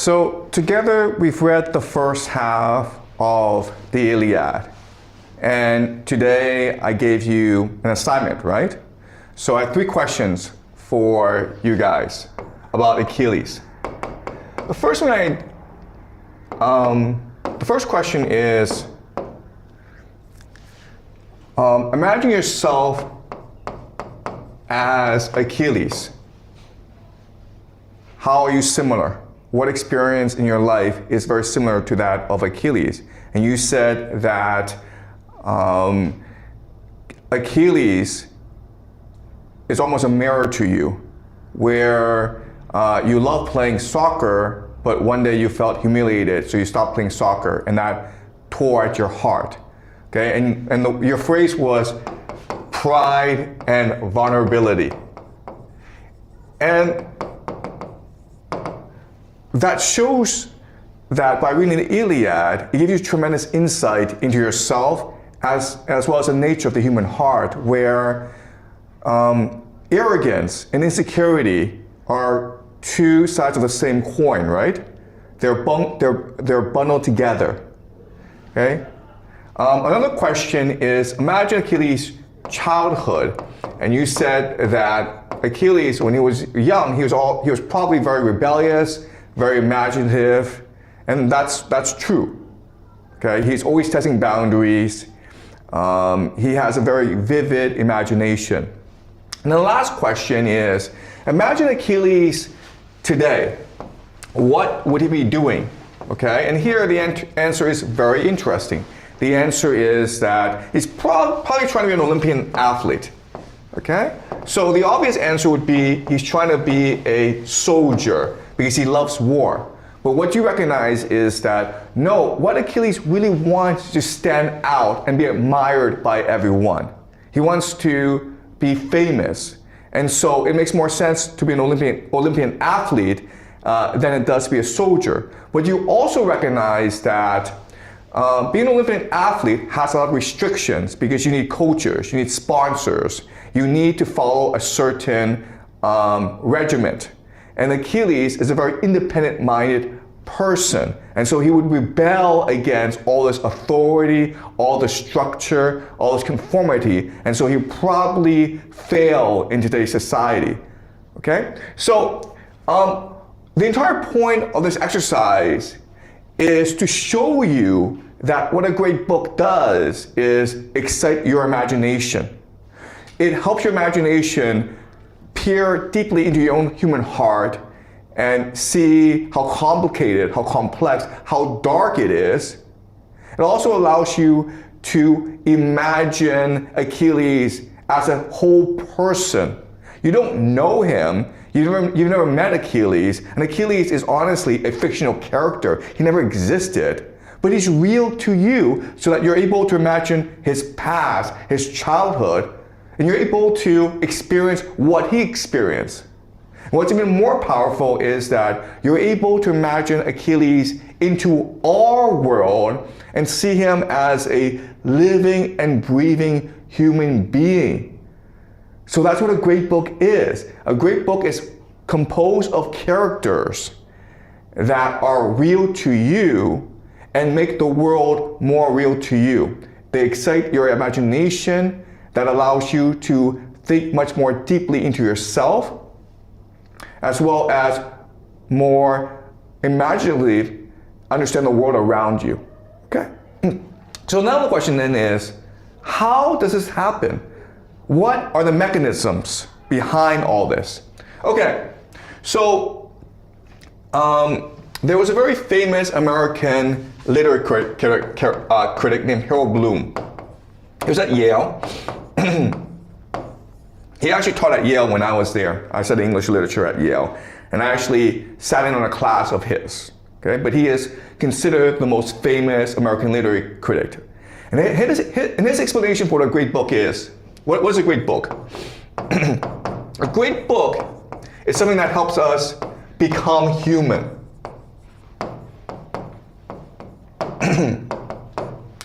So together we've read the first half of the Iliad. And today I gave you an assignment, right? So I have 3 questions for you guys about Achilles. The first question is, imagine yourself as Achilles. How are you similar? What experience in your life is very similar to that of Achilles? And you said that Achilles is almost a mirror to you, where you love playing soccer, but one day you felt humiliated, so you stopped playing soccer, and that tore at your heart. Okay, and your phrase was pride and vulnerability. And that shows that by reading the Iliad, it gives you tremendous insight into yourself as well as the nature of the human heart, where arrogance and insecurity are 2 sides of the same coin, right? They're bundled together. Okay. Another question is, imagine Achilles' childhood, and you said that Achilles, when he was young, he was probably very rebellious, very imaginative, and that's true. Okay, he's always testing boundaries. He has a very vivid imagination. And the last question is, imagine Achilles today. What would he be doing? Okay, and here the answer is very interesting. The answer is that he's probably trying to be an Olympian athlete. Okay, so the obvious answer would be he's trying to be a soldier because he loves war. But what you recognize is that no, what Achilles really wants is to stand out and be admired by everyone. He wants to be famous. And so it makes more sense to be an Olympian athlete than it does to be a soldier. But you also recognize that being an Olympian athlete has a lot of restrictions because you need coaches, you need sponsors, you need to follow a certain regiment. And Achilles is a very independent-minded person. And so he would rebel against all this authority, all the structure, all this conformity. And so he would probably fail in today's society. Okay? So the entire point of this exercise is to show you that what a great book does is excite your imagination. It helps your imagination peer deeply into your own human heart and see how complicated, how complex, how dark it is. It also allows you to imagine Achilles as a whole person. You don't know him, you've never met Achilles, and Achilles is honestly a fictional character. He never existed, but he's real to you so that you're able to imagine his past, his childhood, and you're able to experience what he experienced. And what's even more powerful is that you're able to imagine Achilles into our world and see him as a living and breathing human being. So that's what a great book is. A great book is composed of characters that are real to you and make the world more real to you. They excite your imagination, that allows you to think much more deeply into yourself, as well as more imaginatively understand the world around you. Okay? So now the question then is, how does this happen? What are the mechanisms behind all this? Okay, so there was a very famous American literary critic named Harold Bloom. He was at Yale. He actually taught at Yale when I was there. I studied English literature at Yale, and I actually sat in on a class of his. Okay, but he is considered the most famous American literary critic. And his explanation for what a great book is. What is a great book? A great book is something that helps us become human.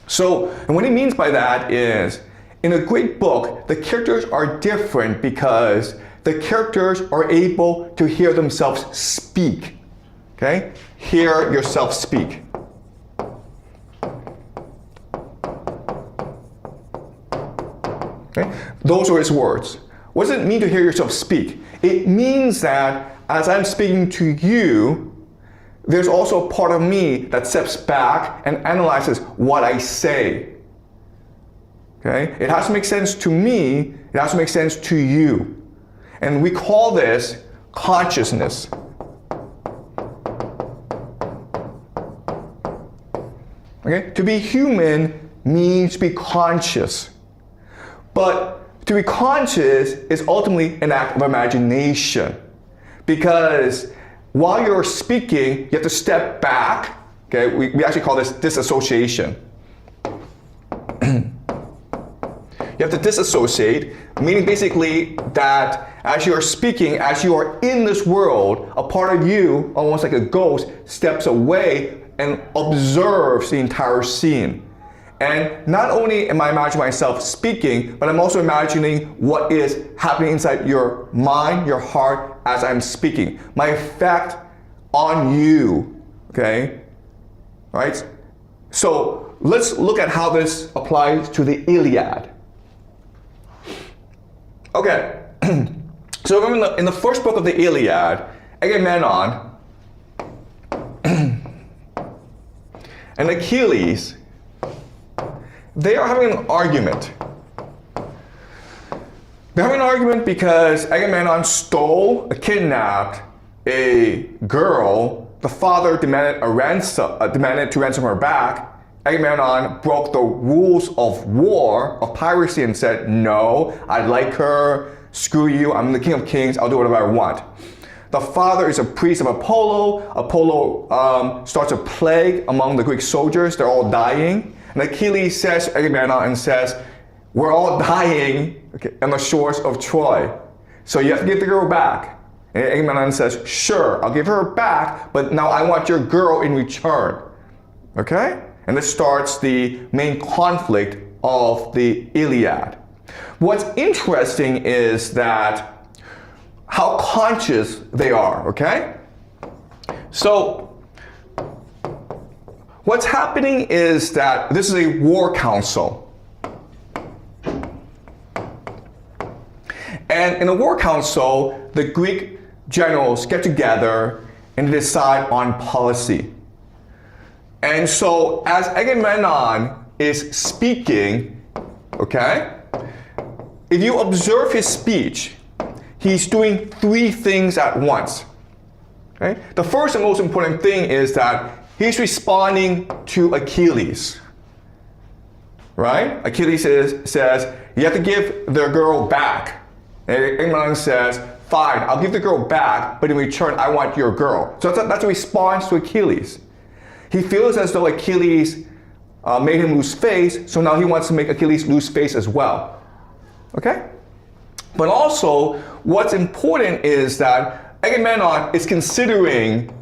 So, and what he means by that is, in a great book, the characters are different because the characters are able to hear themselves speak. Okay? Hear yourself speak. Okay? Those are his words. What does it mean to hear yourself speak? It means that as I'm speaking to you, there's also a part of me that steps back and analyzes what I say. Okay? It has to make sense to me, it has to make sense to you. And we call this consciousness. Okay? To be human means to be conscious. But to be conscious is ultimately an act of imagination. Because while you're speaking, you have to step back. Okay? We actually call this disassociation. You have to disassociate, meaning basically that as you are speaking, as you are in this world, a part of you, almost like a ghost, steps away and observes the entire scene. And not only am I imagining myself speaking, but I'm also imagining what is happening inside your mind, your heart, as I'm speaking. My effect on you, okay? All right? So let's look at how this applies to the Iliad. Okay, so remember in the first book of the Iliad, Agamemnon and Achilles, they are having an argument. They're having an argument because Agamemnon kidnapped a girl. The father demanded to ransom her back. Agamemnon broke the rules of war, of piracy, and said, no, I like her, screw you, I'm the king of kings, I'll do whatever I want. The father is a priest of Apollo. Apollo starts a plague among the Greek soldiers, they're all dying. And Achilles says to Agamemnon and says, we're all dying on the shores of Troy. So you have to give the girl back. And Agamemnon says, sure, I'll give her back, but now I want your girl in return. Okay? And this starts the main conflict of the Iliad. What's interesting is that how conscious they are, okay? So what's happening is that this is a war council. And in a war council, the Greek generals get together and decide on policy. And so as Agamemnon is speaking, okay, if you observe his speech, he's doing three things at once. Okay? The first and most important thing is that he's responding to Achilles. Right? Achilles says, you have to give the girl back. And Agamemnon says, fine, I'll give the girl back, but in return, I want your girl. So that's a response to Achilles. He feels as though Achilles made him lose face, so now he wants to make Achilles lose face as well. Okay? But also, what's important is that Agamemnon is considering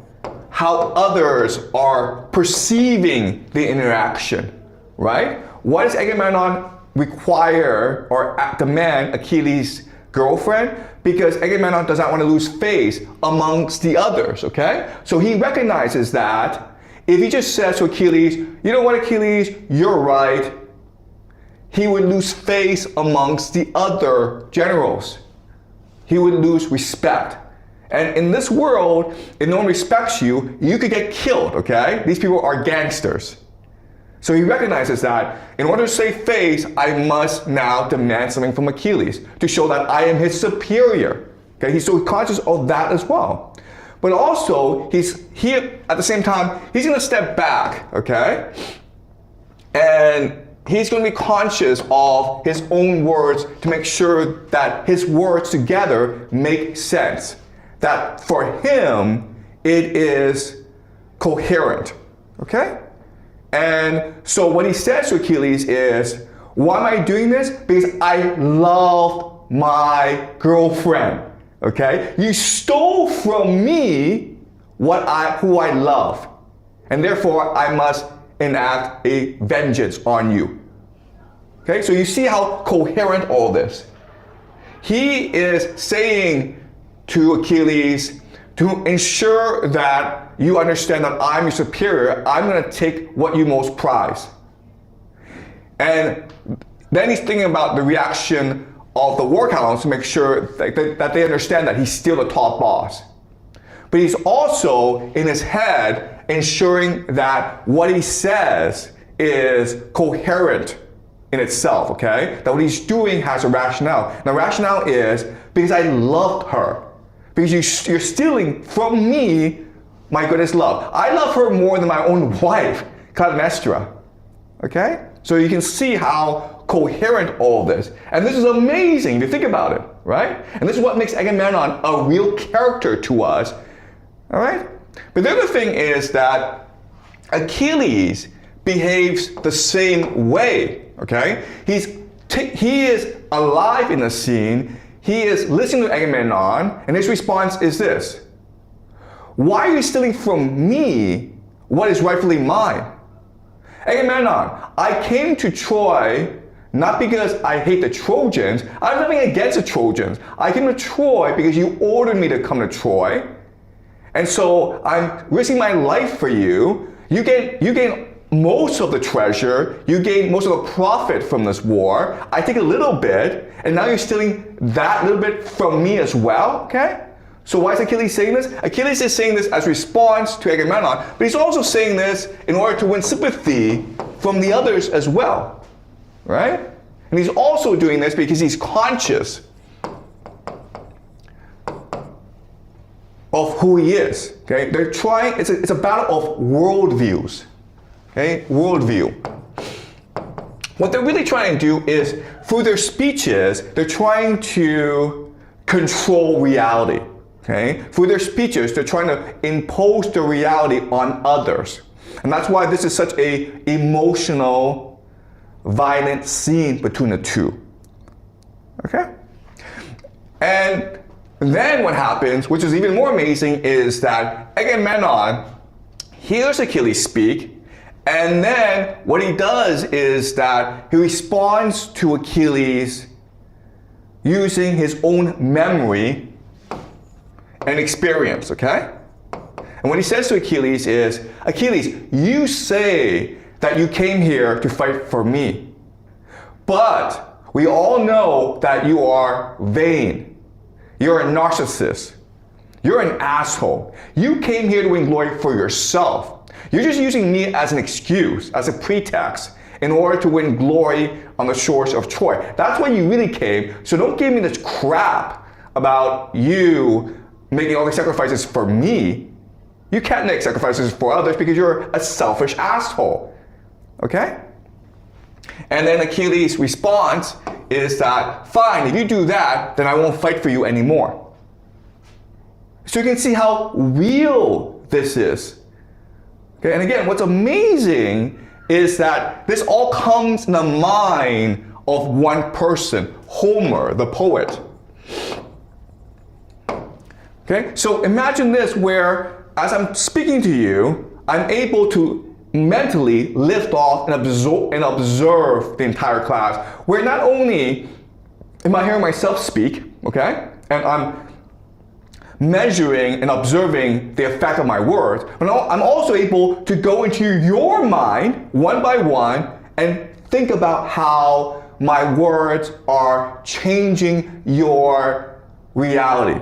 how others are perceiving the interaction, right? What does Agamemnon require or demand Achilles' girlfriend? Because Agamemnon does not want to lose face amongst the others, okay? So he recognizes that if he just says to Achilles, you know what, Achilles, you're right, he would lose face amongst the other generals. He would lose respect. And in this world, if no one respects you, you could get killed, okay? These people are gangsters. So he recognizes that in order to save face, I must now demand something from Achilles to show that I am his superior. Okay, he's so conscious of that as well. But also, at the same time, he's going to step back, okay? And he's going to be conscious of his own words to make sure that his words together make sense. That for him, it is coherent, okay? And so what he says to Achilles is, why am I doing this? Because I love my girlfriend. Okay? You stole from me who I love. And therefore, I must enact a vengeance on you. Okay? So you see how coherent all this. He is saying to Achilles to ensure that you understand that I'm your superior, I'm going to take what you most prize. And then he's thinking about the reaction of the war council to make sure that they understand that he's still the top boss. But he's also, in his head, ensuring that what he says is coherent in itself, okay? That what he's doing has a rationale. And the rationale is because I loved her. Because you're stealing from me my greatest love. I love her more than my own wife, Clytemnestra, okay? So you can see how coherent all this. And this is amazing if you think about it, right? And this is what makes Agamemnon a real character to us, all right? But the other thing is that Achilles behaves the same way, okay? He is alive in the scene. He is listening to Agamemnon, and his response is this: why are you stealing from me what is rightfully mine? Agamemnon, I came to Troy not because I hate the Trojans. I have nothing against the Trojans. I came to Troy because you ordered me to come to Troy. And so I'm risking my life for you. You gain most of the treasure. You gain most of the profit from this war. I take a little bit, and now you're stealing that little bit from me as well, okay? So why is Achilles saying this? Achilles is saying this as response to Agamemnon, but he's also saying this in order to win sympathy from the others as well, right? And he's also doing this because he's conscious of who he is, okay? They're trying, it's a battle of worldviews, okay? Worldview. What they're really trying to do is, through their speeches, they're trying to control reality. Okay? Through their speeches, they're trying to impose the reality on others. And that's why this is such an emotional, violent scene between the two. Okay? And then what happens, which is even more amazing, is that Agamemnon hears Achilles speak, and then what he does is that he responds to Achilles using his own memory and experience, okay? And what he says to Achilles is, Achilles, you say that you came here to fight for me, but we all know that you are vain. You're a narcissist. You're an asshole. You came here to win glory for yourself. You're just using me as an excuse, as a pretext, in order to win glory on the shores of Troy. That's why you really came, so don't give me this crap about you making all these sacrifices for me. You can't make sacrifices for others because you're a selfish asshole, okay? And then Achilles' response is that, fine, if you do that, then I won't fight for you anymore. So you can see how real this is. Okay, and again, what's amazing is that this all comes in the mind of one person, Homer, the poet. Okay, so imagine this where, as I'm speaking to you, I'm able to mentally lift off and observe the entire class, where not only am I hearing myself speak, okay, and I'm measuring and observing the effect of my words, but I'm also able to go into your mind one by one and think about how my words are changing your reality,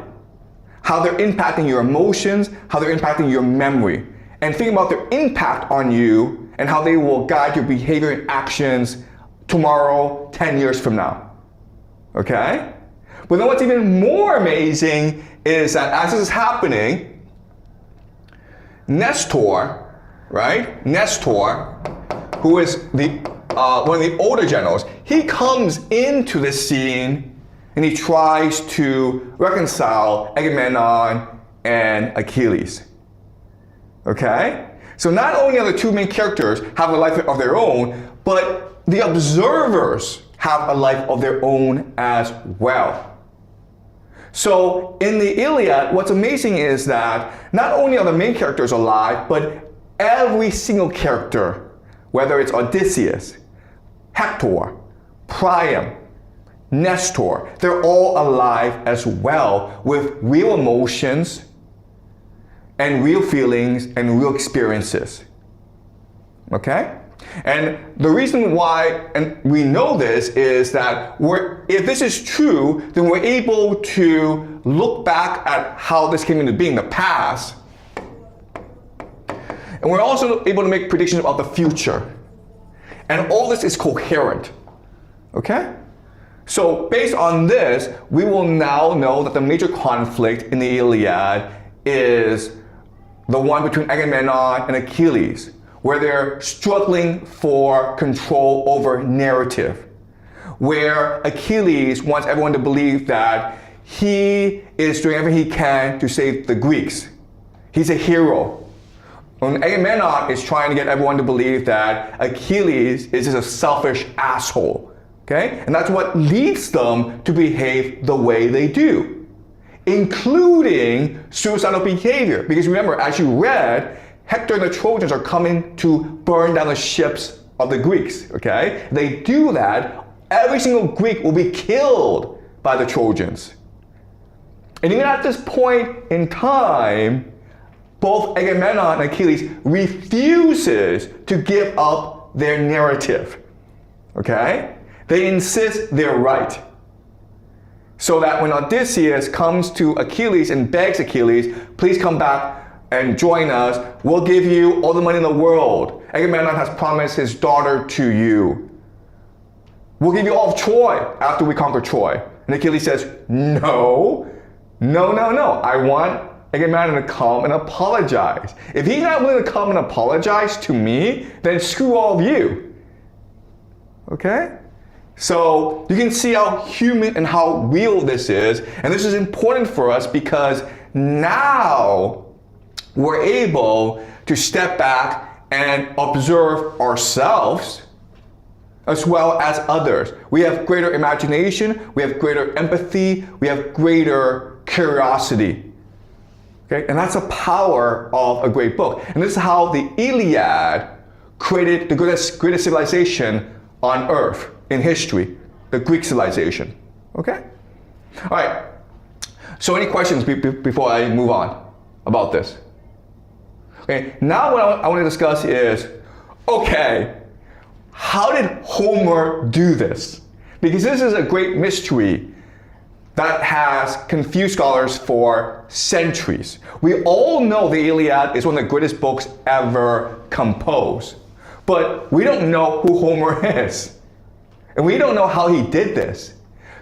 how they're impacting your emotions, how they're impacting your memory, and think about their impact on you and how they will guide your behavior and actions tomorrow, 10 years from now, okay? But then what's even more amazing is that as this is happening, Nestor, right? Nestor, who is one of the older generals, he comes into the scene and he tries to reconcile Agamemnon and Achilles. Okay? So not only are the two main characters have a life of their own, but the observers have a life of their own as well. So in the Iliad, what's amazing is that not only are the main characters alive, but every single character, whether it's Odysseus, Hector, Priam, Nestor, they're all alive as well with real emotions and real feelings and real experiences. Okay? And the reason why, and we know this, is that if this is true, then we're able to look back at how this came into being in the past. And we're also able to make predictions about the future. And all this is coherent. Okay? So based on this, we will now know that the major conflict in the Iliad is the one between Agamemnon and Achilles, where they're struggling for control over narrative, where Achilles wants everyone to believe that he is doing everything he can to save the Greeks. He's a hero. And Agamemnon is trying to get everyone to believe that Achilles is just a selfish asshole. Okay? And that's what leads them to behave the way they do, including suicidal behavior. Because remember, as you read, Hector and the Trojans are coming to burn down the ships of the Greeks, okay? They do that, every single Greek will be killed by the Trojans. And even at this point in time, both Agamemnon and Achilles refuses to give up their narrative, okay? They insist they're right. So that when Odysseus comes to Achilles and begs Achilles, please come back and join us, we'll give you all the money in the world. Agamemnon has promised his daughter to you. We'll give you all of Troy after we conquer Troy. And Achilles says, no. I want Agamemnon to come and apologize. If he's not willing to come and apologize to me, then screw all of you. Okay? So you can see how human and how real this is. And this is important for us because now we're able to step back and observe ourselves as well as others. We have greater imagination, we have greater empathy, we have greater curiosity. Okay? And that's the power of a great book. And this is how the Iliad created the greatest civilization on earth in history, the Greek civilization. Okay? All right. So any questions before I move on about this? Okay, now what I want to discuss is, okay, how did Homer do this? Because this is a great mystery that has confused scholars for centuries. We all know the Iliad is one of the greatest books ever composed, but we don't know who Homer is. And we don't know how he did this.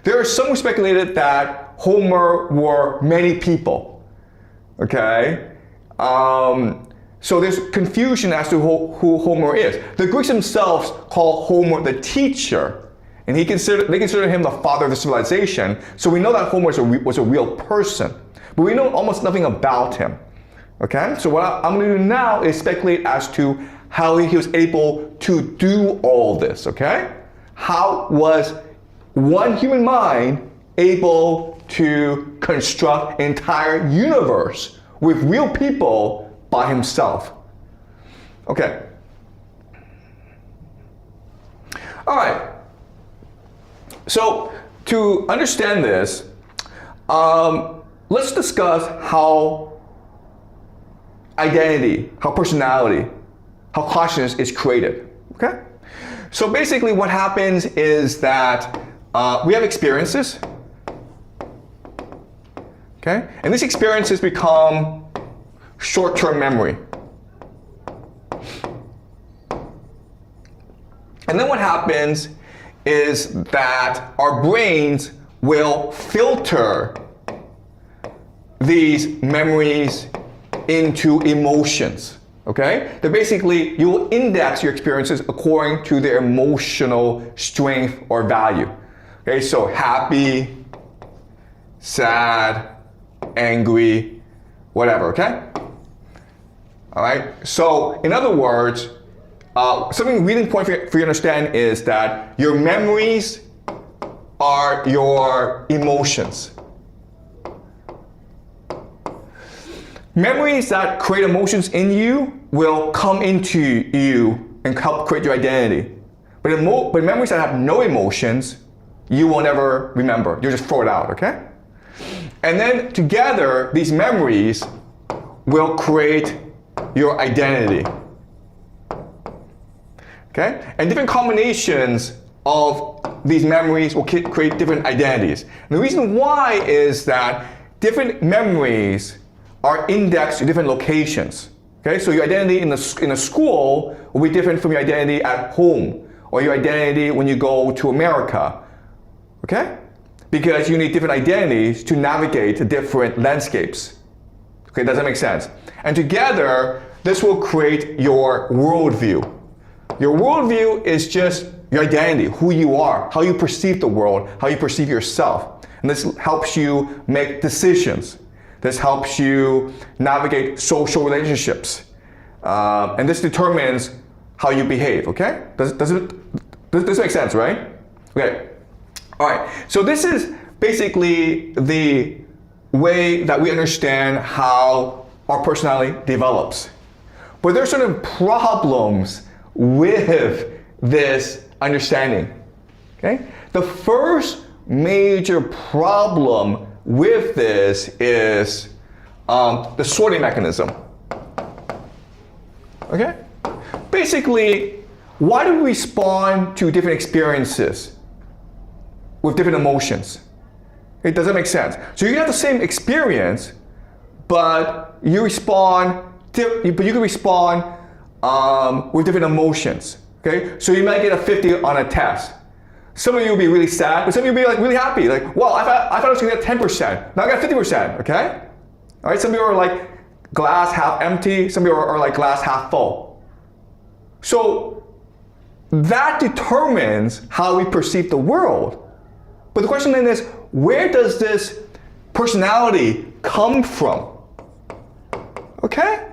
There are some who speculated that Homer were many people, okay? So there's confusion as to who Homer is. The Greeks themselves call Homer the teacher, and they consider him the father of the civilization. So we know that Homer was a real person, but we know almost nothing about him. Okay? So what I'm going to do now is speculate as to how he was able to do all this. Okay? How was one human mind able to construct an entire universe with real people by himself? Okay. All right. So to understand this, let's discuss how identity, how personality, how consciousness is created. Okay. So basically what happens is that we have experiences. Okay. And these experiences become short-term memory. And then what happens is that our brains will filter these memories into emotions. Okay? That basically you will index your experiences according to their emotional strength or value. Okay, so happy, sad, angry, whatever, okay? All right, so in other words, something really important for you to understand is that your memories are your emotions. Memories that create emotions in you will come into you and help create your identity. But memories that have no emotions, you will never remember. You'll just throw it out, okay? And then together, these memories will create your identity. Okay? And different combinations of these memories will create different identities. And the reason why is that different memories are indexed to different locations. Okay? So your identity in a school will be different from your identity at home or your identity when you go to America. Okay? Because you need different identities to navigate the different landscapes. Okay, does that make sense? And together, this will create your worldview. Your worldview is just your identity, who you are, how you perceive the world, how you perceive yourself. And this helps you make decisions. This helps you navigate social relationships. And this determines how you behave, okay? Does this make sense, right? Okay. All right, so this is basically the way that we understand how our personality develops. But there are certain problems with this understanding. Okay? The first major problem with this is the sorting mechanism. Okay? Basically, why do we respond to different experiences with different emotions? It doesn't make sense. So you can have the same experience, but you respond. But you can respond with different emotions. Okay, so you might get a 50 on a test. Some of you will be really sad, but some of you will be like really happy. Like, well, I thought I was going to get 10%. Now I got 50%. Okay, all right. Some people are like glass half empty. Some people are like glass half full. So that determines how we perceive the world. But the question then is, where does this personality come from? Okay?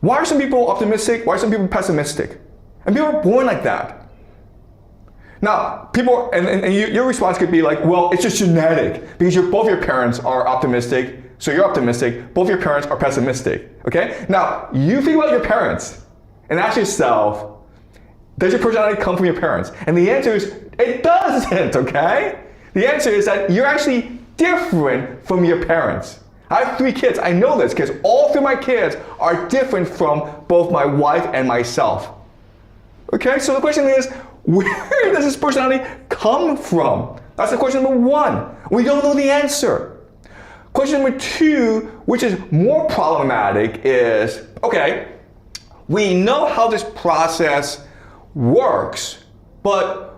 Why are some people optimistic? Why are some people pessimistic? And people are born like that. Now, people, and your response could be like, well, it's just genetic because both your parents are optimistic, so you're optimistic, both your parents are pessimistic. Okay? Now, you think about your parents and ask yourself, does your personality come from your parents? And the answer is, it doesn't, okay? The answer is that you're actually different from your parents. I have 3 kids. I know this because all 3 of my kids are different from both my wife and myself. Okay, so the question is, where does this personality come from? That's the question number 1. We don't know the answer. Question number 2, which is more problematic, is, okay, we know how this process works, but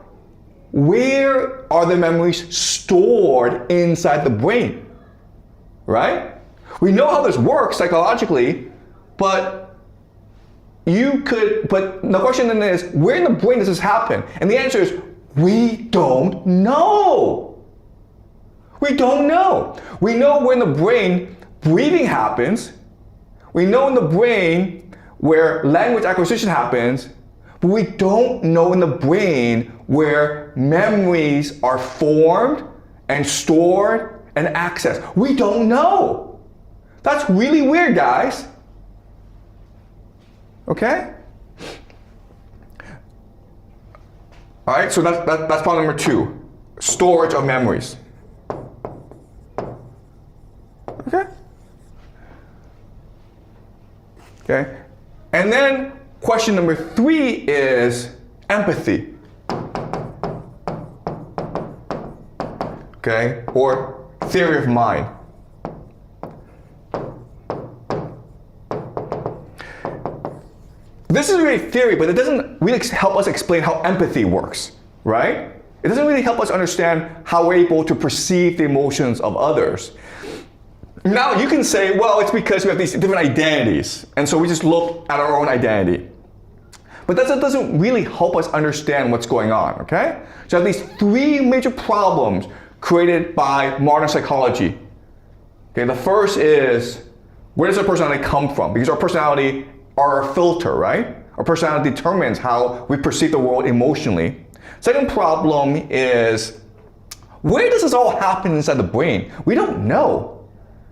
where are the memories stored inside the brain? Right? We know how this works psychologically, but the question then is, where in the brain does this happen? And the answer is, we don't know. We don't know. We know where in the brain breathing happens. We know in the brain where language acquisition happens, but we don't know in the brain where memories are formed and stored and accessed. We don't know. That's really weird, guys. Okay? All right, so that's problem number 2, storage of memories. Okay? Okay? And then question number 3 is empathy. Okay? Or theory of mind. This is really theory, but it doesn't really help us explain how empathy works, right? It doesn't really help us understand how we're able to perceive the emotions of others. Now you can say, well, it's because we have these different identities, and so we just look at our own identity. But that doesn't really help us understand what's going on, okay? So at least 3 major problems created by modern psychology. Okay, the first is, where does our personality come from? Because our personality are our filter, right? Our personality determines how we perceive the world emotionally. Second problem is, where does this all happen inside the brain? We don't know.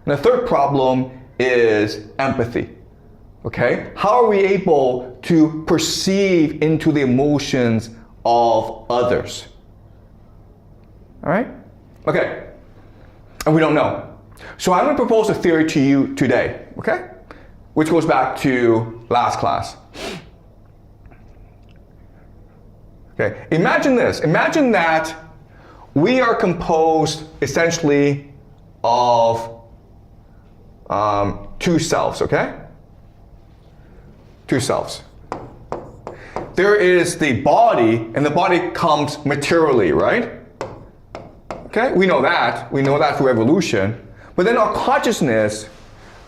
And the third problem is empathy. Okay? How are we able to perceive into the emotions of others? All right? Okay. And we don't know. So I'm going to propose a theory to you today, okay? Which goes back to last class. Okay, imagine this. Imagine that we are composed essentially of two selves, okay? Two selves. There is the body, and the body comes materially, right? Okay, we know that. We know that through evolution. But then our consciousness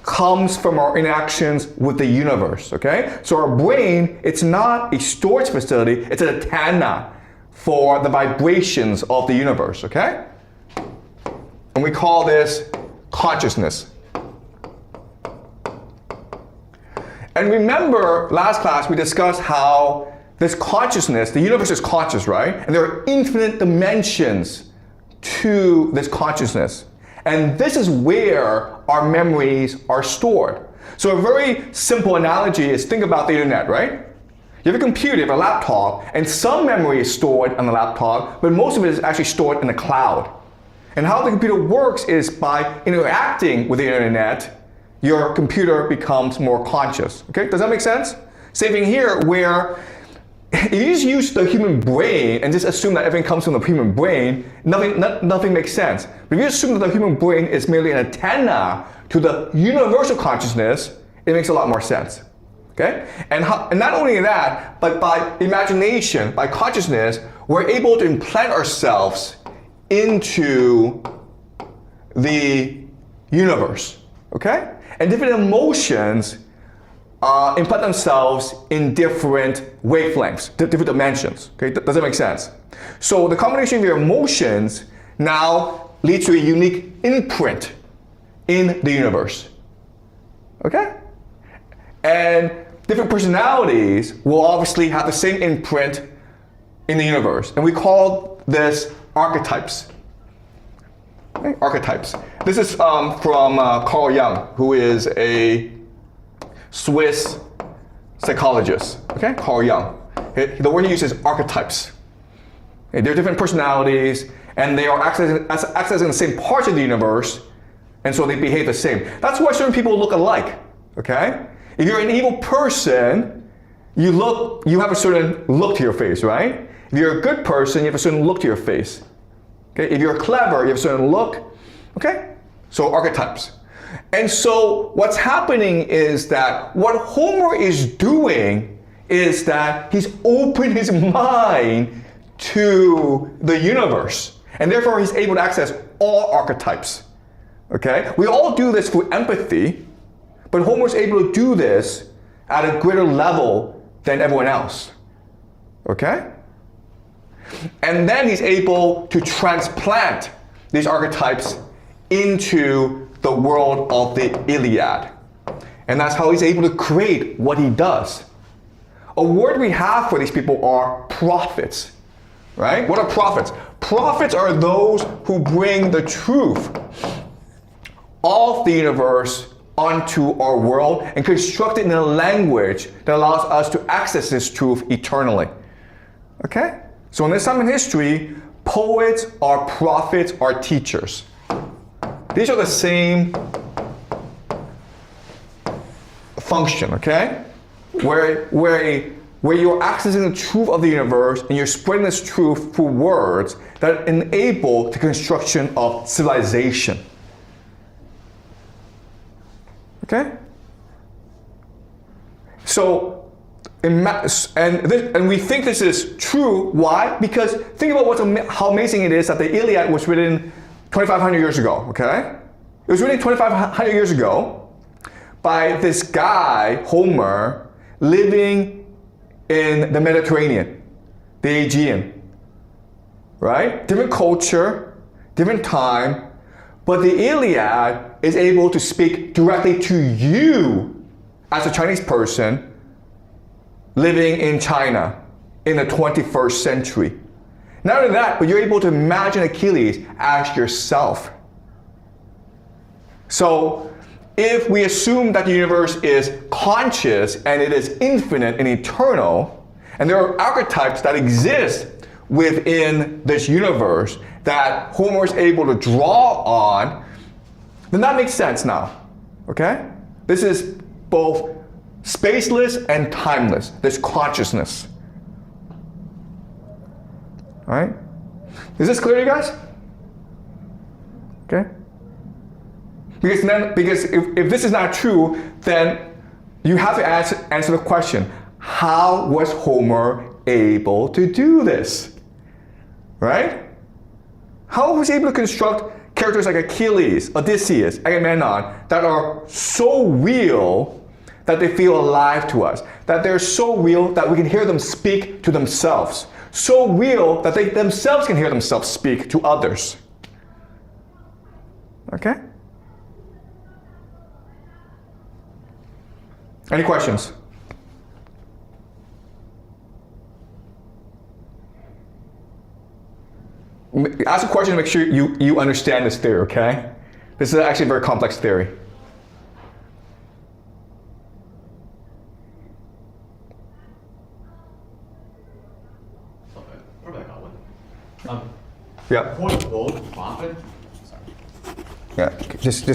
comes from our interactions with the universe, okay? So our brain, it's not a storage facility, it's an antenna for the vibrations of the universe, okay? And we call this consciousness. And remember, last class we discussed how this consciousness, the universe is conscious, right? And there are infinite dimensions to this consciousness. And this is where our memories are stored. So a very simple analogy is think about the internet, right? You have a computer, you have a laptop, and some memory is stored on the laptop, but most of it is actually stored in the cloud. And how the computer works is by interacting with the internet, your computer becomes more conscious. Okay, does that make sense? Same thing here, where if you just use the human brain and just assume that everything comes from the human brain, nothing makes sense. But if you assume that the human brain is merely an antenna to the universal consciousness, it makes a lot more sense. Okay? And not only that, but by imagination, by consciousness, we're able to implant ourselves into the universe. Okay? And different emotions implant themselves in different wavelengths, different dimensions. Okay, does that make sense? So the combination of your emotions now leads to a unique imprint in the universe. Okay? And different personalities will obviously have the same imprint in the universe. And we call this archetypes. Okay? Archetypes. This is from Carl Jung, who is a Swiss psychologist, okay? Carl Jung. The word he uses is archetypes. Okay, they're different personalities, and they are accessing the same parts of the universe, and so they behave the same. That's why certain people look alike, okay? If you're an evil person, you have a certain look to your face, right? If you're a good person, you have a certain look to your face. Okay? If you're clever, you have a certain look, okay? So archetypes. And so what's happening is that what Homer is doing is that he's opened his mind to the universe. And therefore he's able to access all archetypes. Okay? We all do this through empathy, but Homer's able to do this at a greater level than everyone else. Okay? And then he's able to transplant these archetypes into the world of the Iliad. And that's how he's able to create what he does. A word we have for these people are prophets, right? What are prophets? Prophets are those who bring the truth of the universe onto our world and construct it in a language that allows us to access this truth eternally. Okay? So in this time in history, poets are prophets, are teachers. These are the same function, okay? Where you're accessing the truth of the universe and you're spreading this truth through words that enable the construction of civilization. Okay? So, and we think this is true. Why? Because think about how amazing it is that the Iliad was written 2,500 years ago, okay? It was written 2,500 years ago by this guy, Homer, living in the Mediterranean, the Aegean, right? Different culture, different time, but the Iliad is able to speak directly to you as a Chinese person living in China in the 21st century. Not only that, but you're able to imagine Achilles as yourself. So if we assume that the universe is conscious and it is infinite and eternal, and there are archetypes that exist within this universe that Homer is able to draw on, Then that makes sense now, okay? This is both spaceless and timeless. There's consciousness. All right? Is this clear, you guys? Okay? Because if this is not true, then you have to answer the question, how was Homer able to do this? Right? How was he able to construct characters like Achilles, Odysseus, Agamemnon that are so real that they feel alive to us, that they're so real that we can hear them speak to themselves, so real that they themselves can hear themselves speak to others? Okay? Any questions? Ask a question to make sure you understand this theory, okay? This is actually a very complex theory. Yeah. Quote unquote prophet. Yeah. Just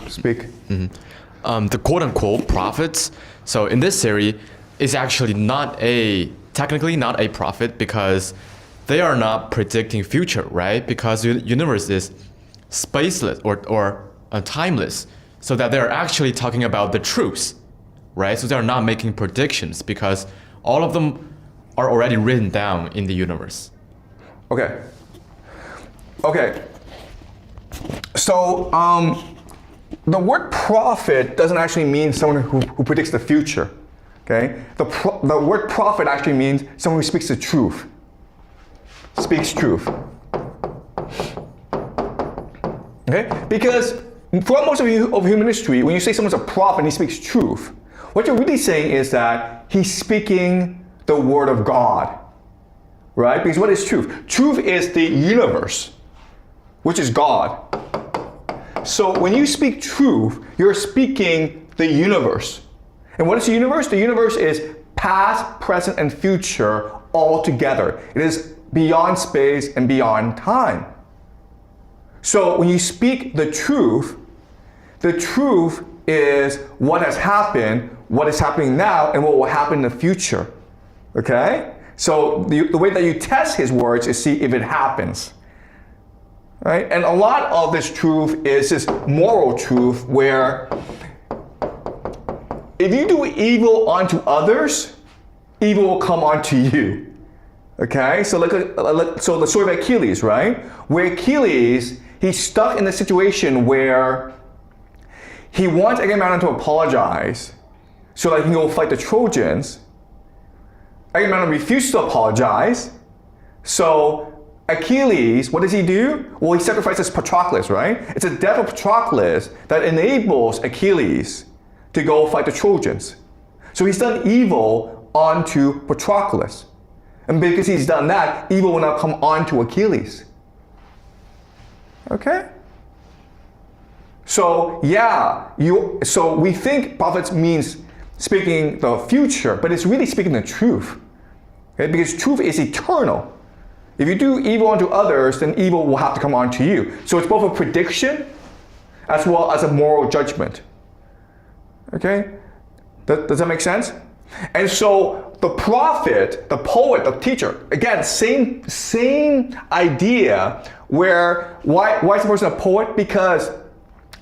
speak. The quote unquote prophets. So in this theory, is actually technically not a prophet because they are not predicting future, right? Because the universe is spaceless or timeless, so that they're actually talking about the truths, right? So they're not making predictions because all of them are already written down in the universe. Okay. So the word prophet doesn't actually mean someone who predicts the future. Okay. The word prophet actually means someone who speaks the truth. Speaks truth. Okay? Because for most of human history, when you say someone's a prophet and he speaks truth, what you're really saying is that he's speaking the word of God. Right? Because what is truth? Truth is the universe, which is God. So when you speak truth, you're speaking the universe. And what is the universe? The universe is past, present, and future all together. It is beyond space and beyond time. So when you speak the truth is what has happened, what is happening now, and what will happen in the future. Okay? So the way that you test his words is see if it happens. Right? And a lot of this truth is this moral truth where if you do evil unto others, evil will come unto you. Okay, so so the story of Achilles, right? Where Achilles, he's stuck in a situation where he wants Agamemnon to apologize so that he can go fight the Trojans. Agamemnon refuses to apologize. So Achilles, what does he do? Well, he sacrifices Patroclus, right? It's the death of Patroclus that enables Achilles to go fight the Trojans. So he's done evil onto Patroclus. And because he's done that, evil will now come on to Achilles. Okay? So so we think prophets means speaking the future, but it's really speaking the truth. Okay? Because truth is eternal. If you do evil unto others, then evil will have to come onto you. So it's both a prediction as well as a moral judgment. Okay? Does that make sense? And so the prophet, the poet, the teacher, again, same idea where why is the person a poet? Because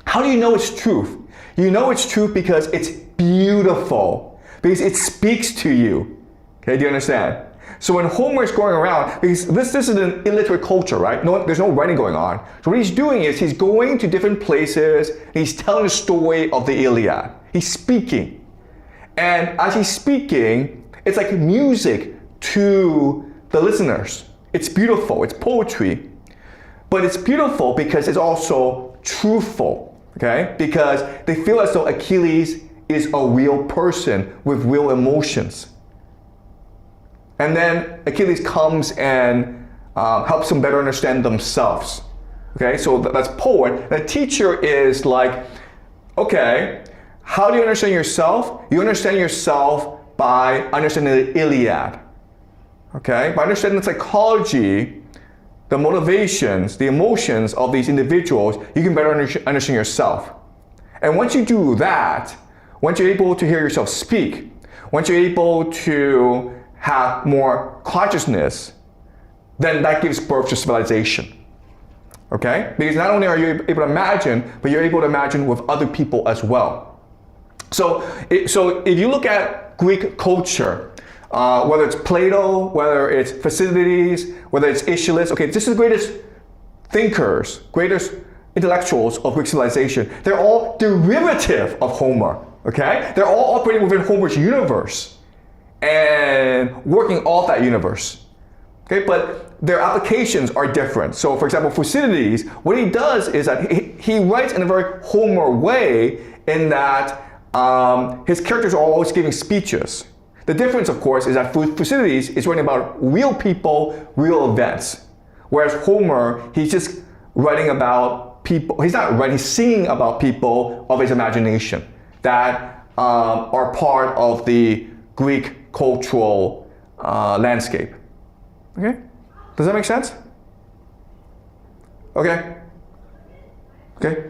how do you know it's truth? You know it's truth because it's beautiful, because it speaks to you. Okay, do you understand? So when Homer is going around, because this is an illiterate culture, right? There's no writing going on. So what he's doing is he's going to different places and he's telling the story of the Iliad. He's speaking. And as he's speaking, it's like music to the listeners. It's beautiful, it's poetry. But it's beautiful because it's also truthful, okay? Because they feel as though Achilles is a real person with real emotions. And then Achilles comes and helps them better understand themselves. Okay, so that's poet. The teacher is like, okay, how do you understand yourself? You understand yourself by understanding the Iliad. Okay, by understanding the psychology the motivations, the emotions of these individuals, you can better understand yourself. And once you do that, once you're able to hear yourself speak, once you're able to have more consciousness, then that gives birth to civilization. Okay? Because not only are you able to imagine, but you're able to imagine with other people as well. So if you look at Greek culture, whether it's Plato, whether it's Thucydides, whether it's Achilles, okay, this is the greatest thinkers, greatest intellectuals of Greek civilization. They're all derivative of Homer, okay? They're all operating within Homer's universe and working off that universe, okay? But their applications are different. So for example, Thucydides, what he does is that he writes in a very Homer way in that his characters are always giving speeches. The difference, of course, is that Thucydides is writing about real people, real events. Whereas Homer, he's just writing about people, he's not writing, he's singing about people of his imagination that are part of the Greek cultural landscape. Okay? Does that make sense? Okay? Okay?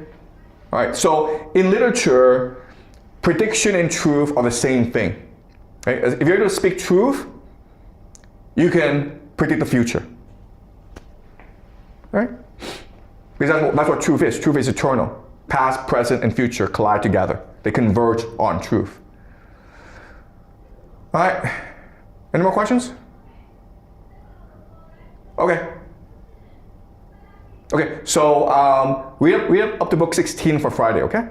All right, so in literature, prediction and truth are the same thing. Okay? If you're able to speak truth, you can predict the future. Right? Because that's what truth is. Truth is eternal. Past, present, and future collide together. They converge on truth. All right. Any more questions? Okay. Okay, so read up to book 16 for Friday, okay?